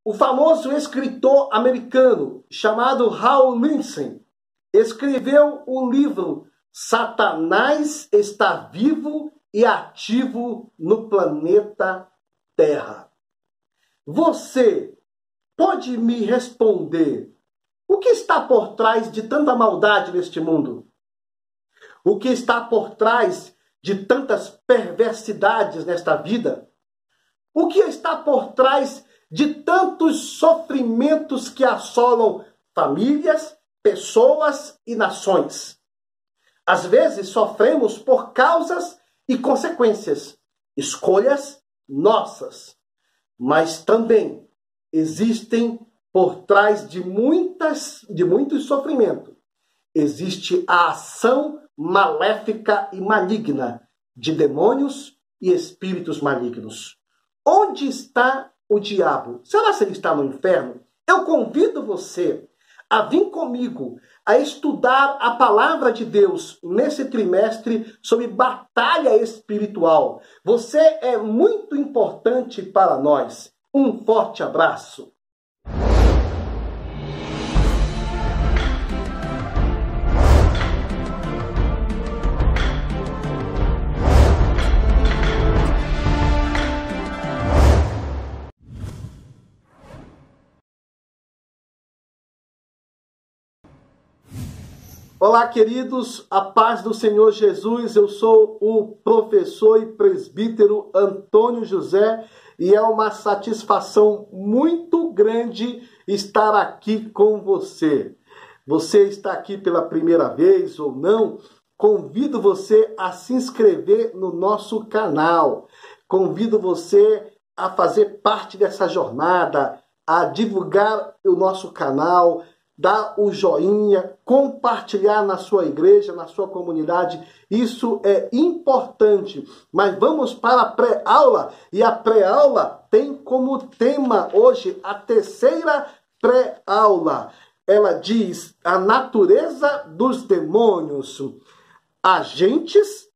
O famoso escritor americano chamado Hal Lindsey escreveu o livro Satanás está vivo e ativo no planeta Terra. Você pode me responder o que está por trás de tanta maldade neste mundo? O que está por trás de tantas perversidades nesta vida? O que está por trás de tantos sofrimentos que assolam famílias, pessoas e nações? Às vezes sofremos por causas e consequências, escolhas nossas, mas também existem por trás de muitos sofrimentos, existe a ação maléfica e maligna de demônios e espíritos malignos. Onde está o diabo? Será que ele está no inferno? Eu convido você a vir comigo a estudar a palavra de Deus nesse trimestre sobre batalha espiritual. Você é muito importante para nós. Um forte abraço. Olá, queridos, a paz do Senhor Jesus. Eu sou o professor e presbítero Antônio José e é uma satisfação muito grande estar aqui com você. Você está aqui pela primeira vez ou não? Convido você a se inscrever no nosso canal. Convido você a fazer parte dessa jornada, a divulgar o nosso canal, dar o joinha, compartilhar na sua igreja, na sua comunidade. Isso é importante. Mas vamos para a pré-aula. E a pré-aula tem como tema hoje a terceira pré-aula. Ela diz a natureza dos demônios, agentes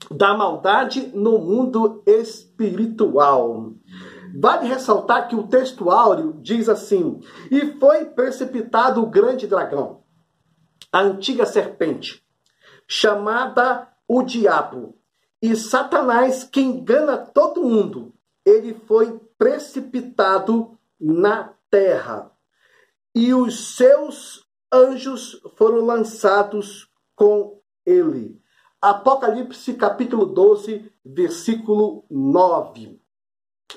da maldade no mundo espiritual. Vale ressaltar que o texto áureo diz assim: e foi precipitado o grande dragão, a antiga serpente, chamada o diabo, e Satanás, que engana todo mundo. Ele foi precipitado na terra, e os seus anjos foram lançados com ele. Apocalipse capítulo 12, versículo 9.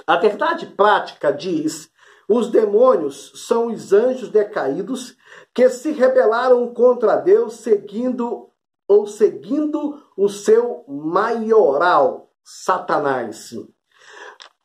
A verdade prática diz: os demônios são os anjos decaídos que se rebelaram contra Deus seguindo o seu maioral, Satanás.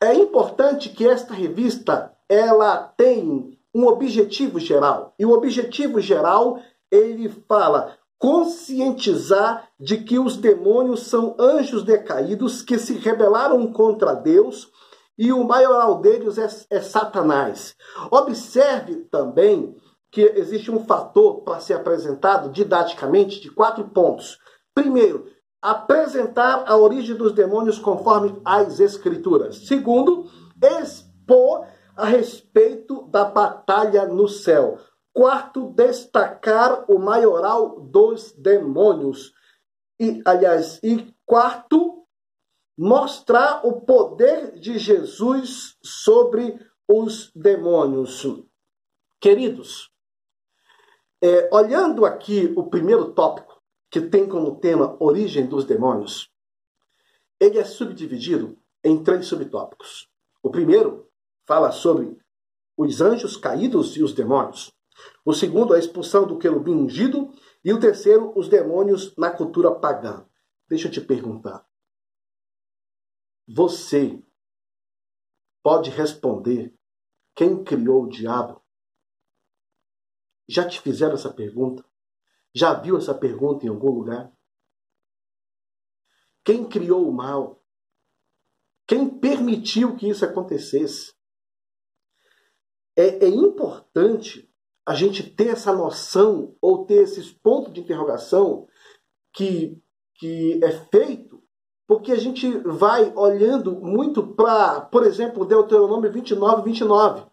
É importante que esta revista ela tem um objetivo geral. E o objetivo geral, ele fala conscientizar de que os demônios são anjos decaídos que se rebelaram contra Deus. E o maioral deles é Satanás. Observe também que existe um fator para ser apresentado didaticamente de 4 pontos. Primeiro, apresentar a origem dos demônios conforme as Escrituras. Segundo, expor a respeito da batalha no céu. Quarto, destacar o maioral dos demônios. E quarto, mostrar o poder de Jesus sobre os demônios. Queridos, olhando aqui o primeiro tópico, que tem como tema origem dos demônios, ele é subdividido em 3 subtópicos. O primeiro fala sobre os anjos caídos e os demônios. O segundo, a expulsão do querubim ungido. E o terceiro, os demônios na cultura pagã. Deixa eu te perguntar. Você pode responder quem criou o diabo? Já te fizeram essa pergunta? Já viu essa pergunta em algum lugar? Quem criou o mal? Quem permitiu que isso acontecesse? É importante a gente ter essa noção ou ter esses pontos de interrogação que é feito porque a gente vai olhando muito para, por exemplo, Deuteronômio 29, 29.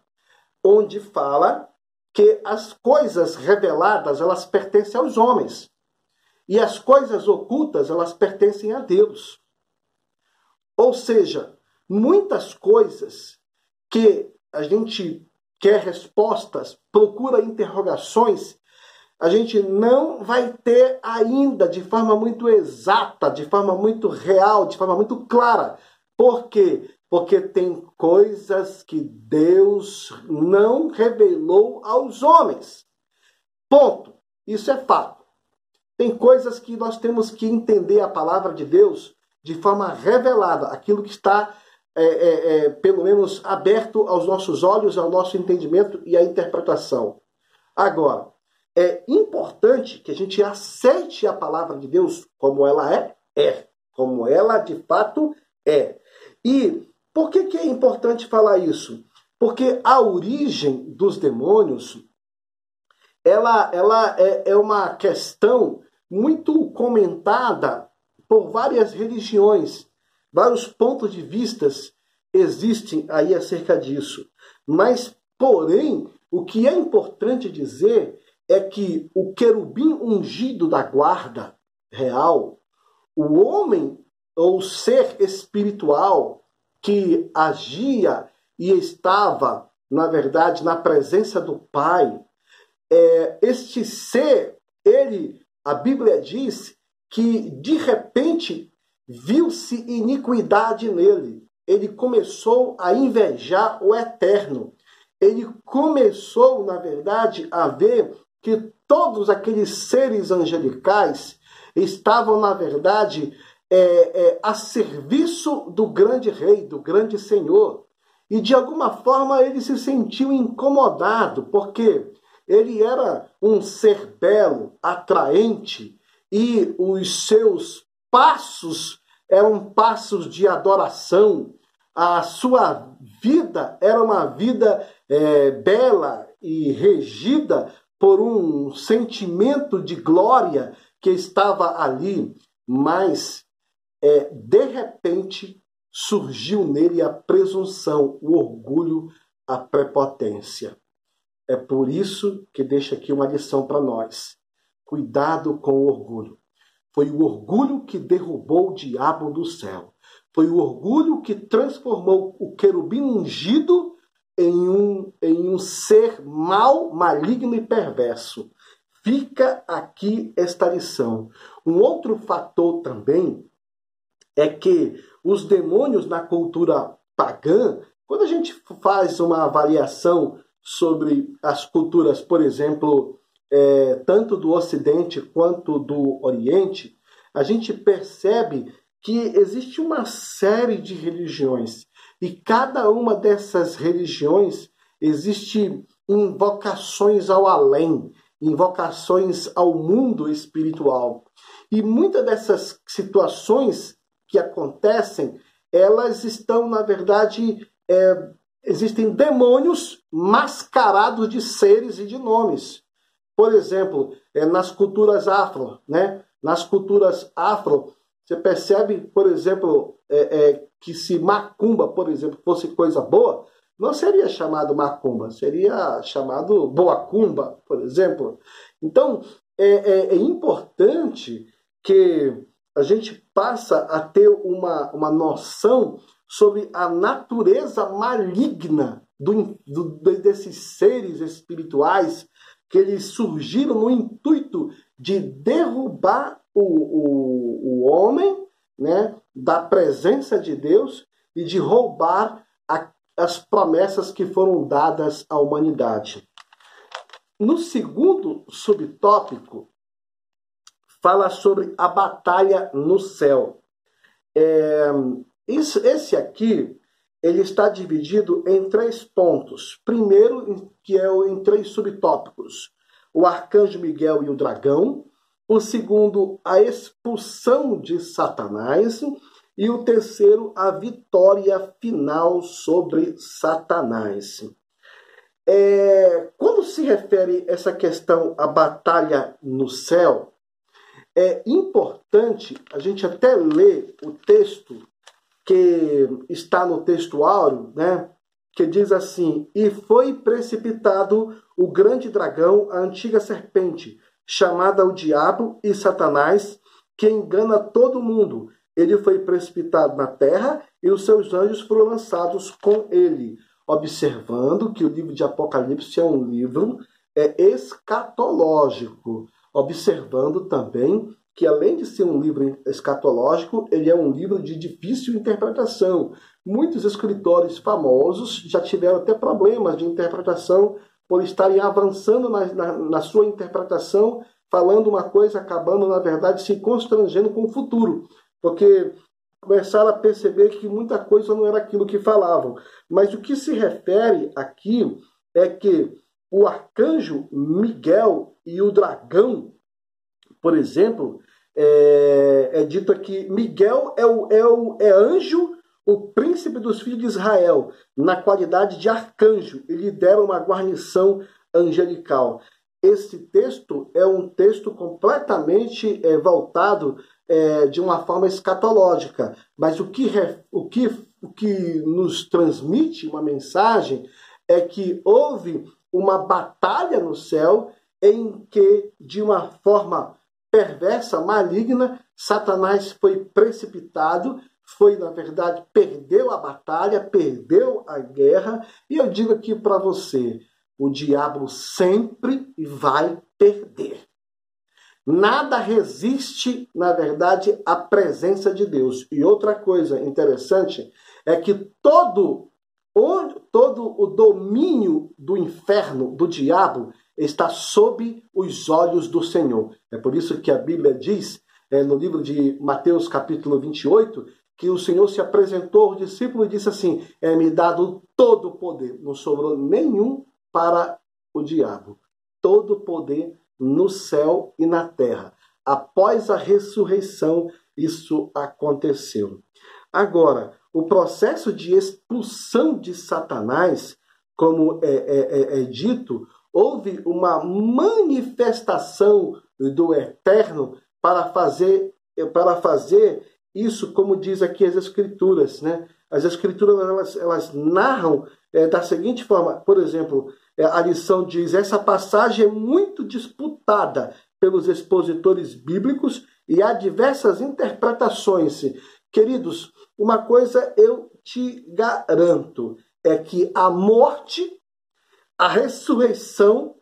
onde fala que as coisas reveladas, elas pertencem aos homens. E as coisas ocultas, elas pertencem a Deus. Ou seja, muitas coisas que a gente quer respostas, procura interrogações, a gente não vai ter ainda de forma muito exata, de forma muito real, de forma muito clara. Por quê? Porque tem coisas que Deus não revelou aos homens. Ponto. Isso é fato. Tem coisas que nós temos que entender a palavra de Deus de forma revelada, aquilo que está, pelo menos, aberto aos nossos olhos, ao nosso entendimento e à interpretação. Agora, é importante que a gente aceite a palavra de Deus como ela é. Como ela, de fato, é. E por que é importante falar isso? Porque a origem dos demônios, ela é uma questão muito comentada por várias religiões. Vários pontos de vista existem aí acerca disso. Mas, porém, o que é importante dizer é que o querubim ungido da guarda real, o homem ou ser espiritual que agia e estava, na verdade, na presença do Pai, este ser, a Bíblia diz que de repente viu-se iniquidade nele. Ele começou a invejar o eterno. Ele começou, na verdade, a ver que todos aqueles seres angelicais estavam, na verdade, a serviço do grande rei, do grande senhor. E, de alguma forma, ele se sentiu incomodado, porque ele era um ser belo, atraente, e os seus passos eram passos de adoração. A sua vida era uma vida bela e regida por um sentimento de glória que estava ali, mas de repente surgiu nele a presunção, o orgulho, a prepotência. É por isso que deixa aqui uma lição para nós. Cuidado com o orgulho. Foi o orgulho que derrubou o diabo do céu. Foi o orgulho que transformou o querubim ungido em um ser mau, maligno e perverso. Fica aqui esta lição. Um outro fator também é que os demônios na cultura pagã, quando a gente faz uma avaliação sobre as culturas, por exemplo, tanto do Ocidente quanto do Oriente, a gente percebe que existe uma série de religiões. E cada uma dessas religiões existe invocações ao além, invocações ao mundo espiritual. E muitas dessas situações que acontecem, elas estão, na verdade, existem demônios mascarados de seres e de nomes. Por exemplo, nas culturas afro, né? Nas culturas afro, você percebe, por exemplo, que se macumba, por exemplo, fosse coisa boa, não seria chamado macumba, seria chamado boacumba, por exemplo. Então, é importante que a gente passa a ter uma noção sobre a natureza maligna desses seres espirituais, que eles surgiram no intuito de derrubar o homem, né, da presença de Deus e de roubar as promessas que foram dadas à humanidade. No segundo subtópico, fala sobre a batalha no céu. Esse aqui, ele está dividido em 3 pontos. Primeiro, que é em 3 subtópicos. O arcanjo Miguel e o dragão. O segundo, a expulsão de Satanás. E o terceiro, a vitória final sobre Satanás. Quando se refere a essa questão, a batalha no céu, é importante a gente até ler o texto que está no texto áureo, né, que diz assim: e foi precipitado o grande dragão, a antiga serpente, chamada o diabo e Satanás, que engana todo mundo. Ele foi precipitado na terra e os seus anjos foram lançados com ele. Observando que o livro de Apocalipse é um livro escatológico. Observando também que, além de ser um livro escatológico, ele é um livro de difícil interpretação. Muitos escritores famosos já tiveram até problemas de interpretação por estarem avançando na sua interpretação, falando uma coisa, acabando, na verdade, se constrangendo com o futuro, porque começaram a perceber que muita coisa não era aquilo que falavam. Mas o que se refere aqui é que o arcanjo Miguel e o dragão, por exemplo, é dito aqui, Miguel é anjo, o príncipe dos filhos de Israel, na qualidade de arcanjo, e lhe deram uma guarnição angelical. Esse texto é um texto completamente voltado de uma forma escatológica, mas o que nos transmite uma mensagem é que houve uma batalha no céu em que, de uma forma perversa, maligna, Satanás foi precipitado, na verdade, perdeu a batalha, perdeu a guerra, e eu digo aqui para você, o diabo sempre vai perder. Nada resiste, na verdade, à presença de Deus. E outra coisa interessante é que todo o domínio do inferno, do diabo, está sob os olhos do Senhor. É por isso que a Bíblia diz, no livro de Mateus, capítulo 28, que o Senhor se apresentou ao discípulo e disse assim: me dado todo o poder. Não sobrou nenhum para o diabo. Todo o poder no céu e na terra. Após a ressurreição, isso aconteceu. Agora, o processo de expulsão de Satanás, como é dito, houve uma manifestação do Eterno para fazer isso, como diz aqui as Escrituras, né? As Escrituras elas narram da seguinte forma, por exemplo, a lição diz: essa passagem é muito disputada pelos expositores bíblicos e há diversas interpretações. Queridos, uma coisa eu te garanto, é que a morte, a ressurreição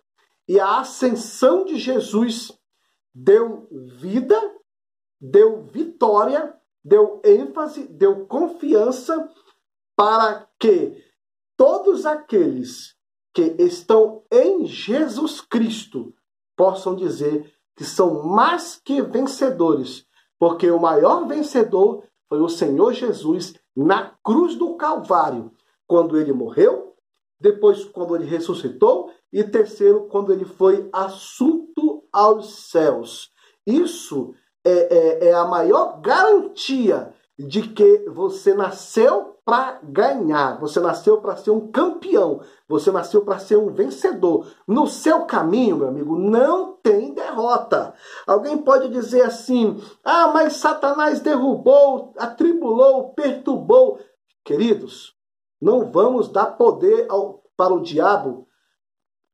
e a ascensão de Jesus deu vida, deu vitória, deu ênfase, deu confiança para que todos aqueles que estão em Jesus Cristo possam dizer que são mais que vencedores, porque o maior vencedor foi o Senhor Jesus na cruz do Calvário, quando ele morreu, depois quando ele ressuscitou e terceiro, quando ele foi assunto aos céus. Isso é a maior garantia de que você nasceu para ganhar, você nasceu para ser um campeão, você nasceu para ser um vencedor. No seu caminho, meu amigo, não tem derrota. Alguém pode dizer assim: mas Satanás derrubou, atribulou, perturbou. Queridos, não vamos dar poder para o diabo,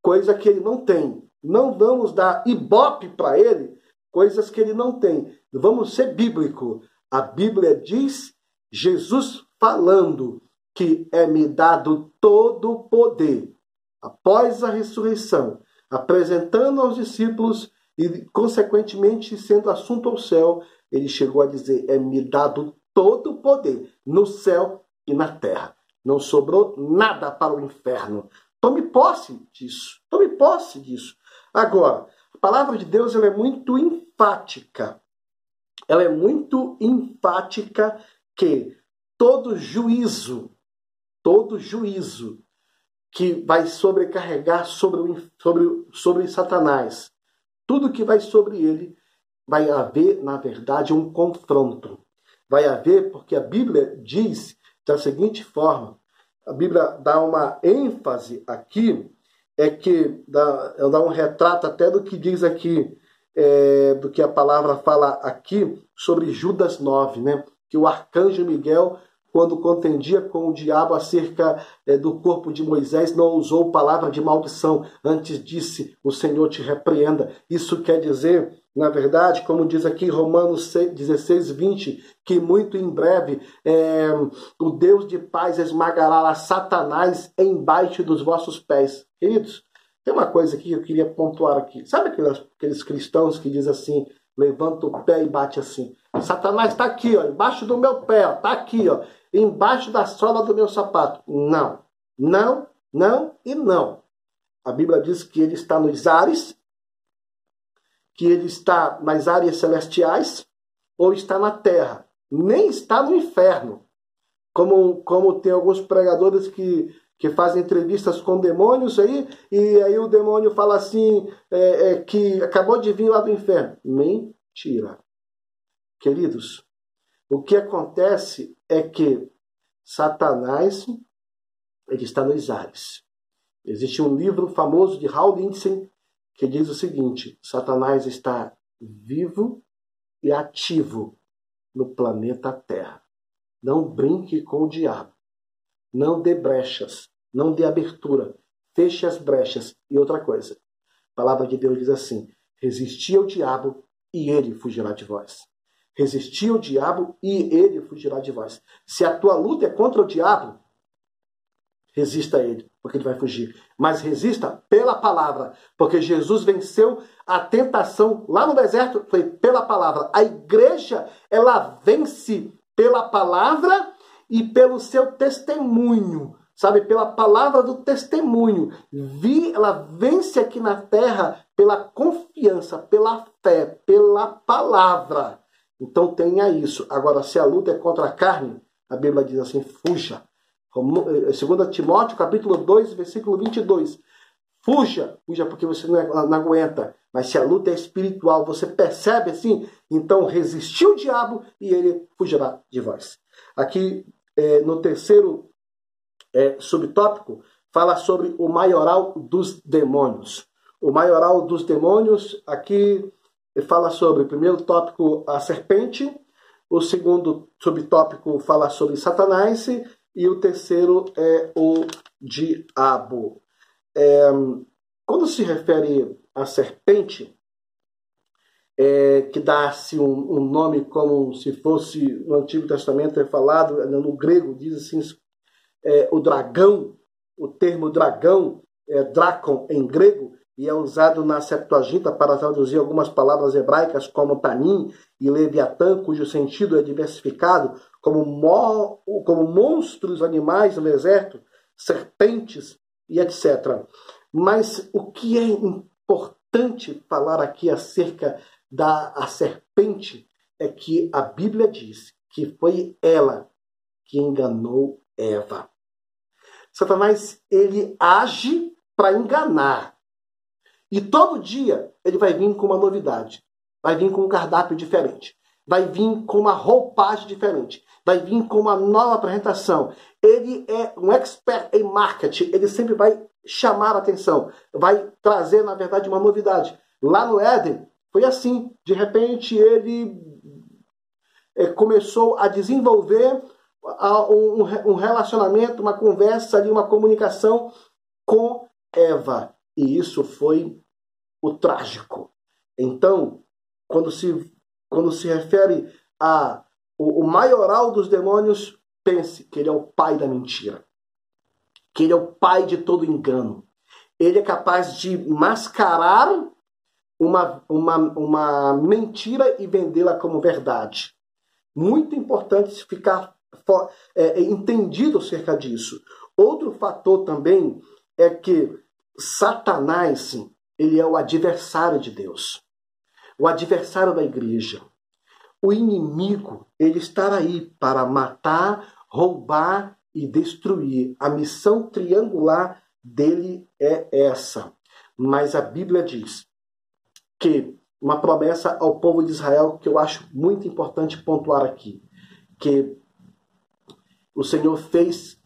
coisa que ele não tem. Não vamos dar ibope para ele, coisas que ele não tem. Vamos ser bíblico. A Bíblia diz, Jesus falando, que me dado todo o poder. Após a ressurreição, apresentando aos discípulos e, consequentemente, sendo assunto ao céu, ele chegou a dizer: me dado todo o poder no céu e na terra. Não sobrou nada para o inferno. Tome posse disso. Tome posse disso. Agora, a palavra de Deus ela é muito enfática. Ela é muito enfática que todo juízo que vai sobrecarregar sobre Satanás, tudo que vai sobre ele, vai haver, na verdade, um confronto. Vai haver, porque a Bíblia diz da seguinte forma, a Bíblia dá uma ênfase aqui, dá um retrato até do que diz aqui, do que a palavra fala aqui sobre Judas 9, né? Que o arcanjo Miguel quando contendia com o diabo acerca do corpo de Moisés, não usou palavra de maldição, antes disse: o Senhor te repreenda. Isso quer dizer, na verdade, como diz aqui em Romanos 16, 20, que muito em breve o Deus de paz esmagará a Satanás embaixo dos vossos pés. Queridos, tem uma coisa aqui que eu queria pontuar aqui. Sabe aqueles cristãos que dizem assim, levanta o pé e bate assim: Satanás está aqui, ó, embaixo do meu pé, está aqui, ó, embaixo da sola do meu sapato. Não, não, não e não. A Bíblia diz que ele está nos ares, que ele está nas áreas celestiais, ou está na terra. Nem está no inferno. Como tem alguns pregadores que fazem entrevistas com demônios aí, e aí o demônio fala assim, que acabou de vir lá do inferno. Mentira. Queridos, o que acontece é que Satanás, ele está nos ares. Existe um livro famoso de Hal Lindsey que diz o seguinte: Satanás está vivo e ativo no planeta Terra. Não brinque com o diabo. Não dê brechas. Não dê abertura. Feche as brechas. E outra coisa, a palavra de Deus diz assim: resisti ao diabo e ele fugirá de vós. Resisti ao diabo e ele fugirá de vós. Se a tua luta é contra o diabo, resista a ele, porque ele vai fugir. Mas resista pela palavra, porque Jesus venceu a tentação lá no deserto, foi pela palavra. A igreja, ela vence pela palavra e pelo seu testemunho, sabe? Pela palavra do testemunho. Ela vence aqui na terra pela confiança, pela fé, pela palavra. Então tenha isso. Agora, se a luta é contra a carne, a Bíblia diz assim: fuja. 2 Timóteo, capítulo 2, versículo 22. Fuja porque você não aguenta. Mas se a luta é espiritual, você percebe assim, então resistir o diabo e ele fugirá de vós. Aqui, no terceiro subtópico, fala sobre o maioral dos demônios. O maioral dos demônios, aqui fala sobre, o primeiro tópico, a serpente. O segundo subtópico fala sobre Satanás. E o terceiro é o diabo. Quando se refere à serpente, que dá-se um nome como se fosse, no Antigo Testamento é falado, no grego diz assim, o dragão, o termo dragão, drakon em grego, e é usado na Septuaginta para traduzir algumas palavras hebraicas como tanim e leviatã, cujo sentido é diversificado, como monstros animais no deserto, serpentes e etc. Mas o que é importante falar aqui acerca da serpente é que a Bíblia diz que foi ela que enganou Eva. Satanás, ele age para enganar. E todo dia ele vai vir com uma novidade. Vai vir com um cardápio diferente. Vai vir com uma roupagem diferente. Vai vir com uma nova apresentação. Ele é um expert em marketing. Ele sempre vai chamar a atenção. Vai trazer, na verdade, uma novidade. Lá no Éden, foi assim. De repente, ele começou a desenvolver um relacionamento, uma conversa ali, uma comunicação com Eva. E isso foi o trágico. Então, quando se refere a o maioral dos demônios, pense que ele é o pai da mentira. Que ele é o pai de todo engano. Ele é capaz de mascarar uma mentira e vendê-la como verdade. Muito importante ficar entendido acerca disso. Outro fator também é que Satanás, ele é o adversário de Deus. O adversário da igreja. O inimigo, ele está aí para matar, roubar e destruir. A missão triangular dele é essa. Mas a Bíblia diz que uma promessa ao povo de Israel que eu acho muito importante pontuar aqui, que o Senhor fez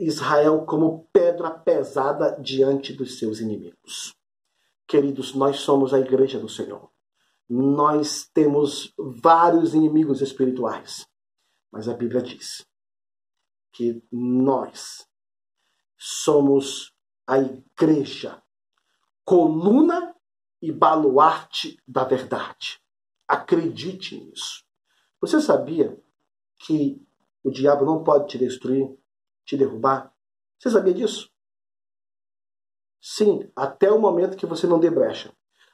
Israel como pedra pesada diante dos seus inimigos. Queridos, nós somos a igreja do Senhor. Nós temos vários inimigos espirituais. Mas a Bíblia diz que nós somos a igreja, coluna e baluarte da verdade. Acredite nisso. Você sabia que o diabo não pode te destruir, te derrubar? Você sabia disso? Sim, até o momento que você não dê brecha.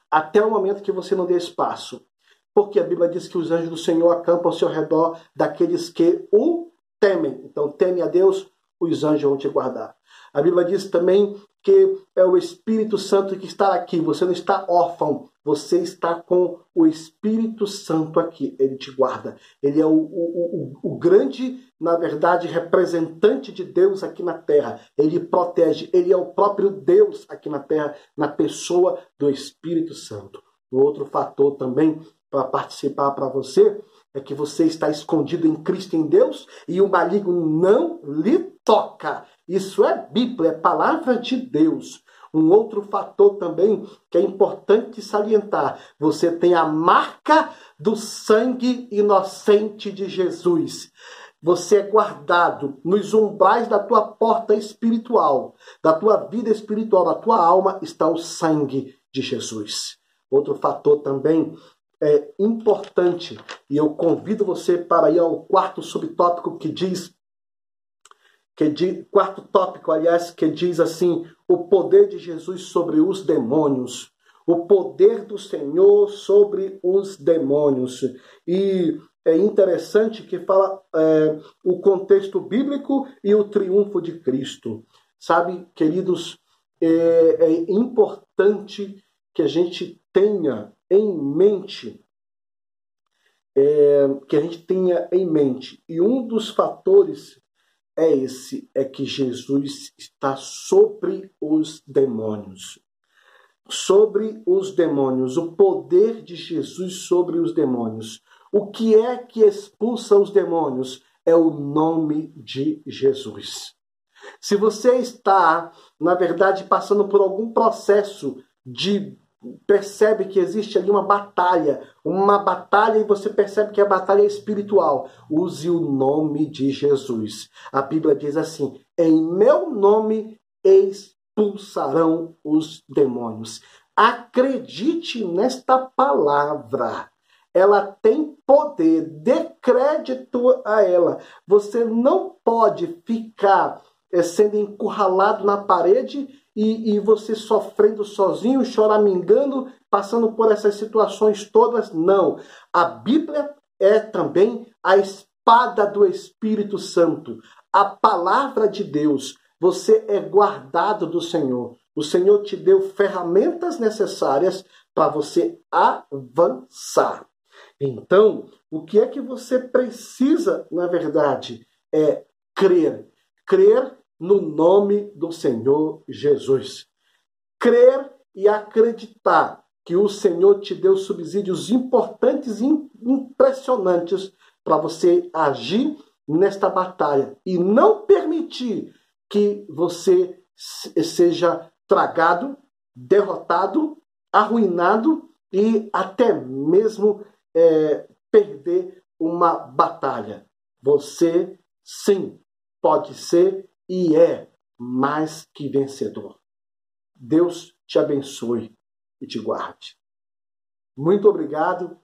Até o momento que você não dê espaço. Porque a Bíblia diz que os anjos do Senhor acampam ao seu redor daqueles que o temem. Então, teme a Deus, os anjos vão te guardar. A Bíblia diz também que é o Espírito Santo que está aqui. Você não está órfão, você está com o Espírito Santo aqui. Ele te guarda. Ele é o grande, na verdade, representante de Deus aqui na terra. Ele protege. Ele é o próprio Deus aqui na terra, na pessoa do Espírito Santo. Um outro fator também para participar para você é que você está escondido em Cristo, em Deus, e o maligno não lhe toca. Isso é Bíblia, é palavra de Deus. Um outro fator também que é importante salientar: você tem a marca do sangue inocente de Jesus. Você é guardado nos umbrais da tua porta espiritual, da tua vida espiritual, da tua alma, está o sangue de Jesus. Outro fator também é importante, e eu convido você para ir ao quarto subtópico que diz, quarto tópico, aliás, que diz assim: o poder de Jesus sobre os demônios. O poder do Senhor sobre os demônios. E é interessante que fala o contexto bíblico e o triunfo de Cristo. Sabe, queridos, é importante que a gente tenha em mente, e um dos fatores é esse, é que Jesus está sobre os demônios. Sobre os demônios, o poder de Jesus sobre os demônios. O que é que expulsa os demônios? É o nome de Jesus. Se você está, na verdade, passando por algum processo percebe que existe ali uma batalha e você percebe que a batalha é espiritual, use o nome de Jesus. A Bíblia diz assim: em meu nome expulsarão os demônios. Acredite nesta palavra. Ela tem poder, dê crédito a ela. Você não pode ficar sendo encurralado na parede e você sofrendo sozinho, choramingando, passando por essas situações todas. Não. A Bíblia é também a espada do Espírito Santo. A palavra de Deus. Você é guardado do Senhor. O Senhor te deu ferramentas necessárias para você avançar. Então, o que é que você precisa, na verdade, é crer. Crer no nome do Senhor Jesus. Crer e acreditar que o Senhor te deu subsídios importantes e impressionantes para você agir nesta batalha e não permitir que você seja tragado, derrotado, arruinado e até mesmo perder uma batalha. Você, sim, pode ser e é mais que vencedor. Deus te abençoe e te guarde. Muito obrigado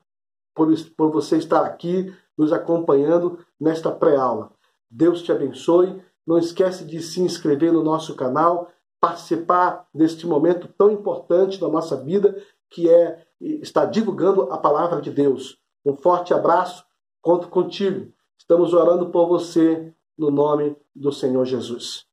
por você estar aqui nos acompanhando nesta pré-aula. Deus te abençoe. Não esquece de se inscrever no nosso canal, participar deste momento tão importante da nossa vida, que é estar divulgando a palavra de Deus. Um forte abraço, conto contigo. Estamos orando por você no nome do Senhor Jesus.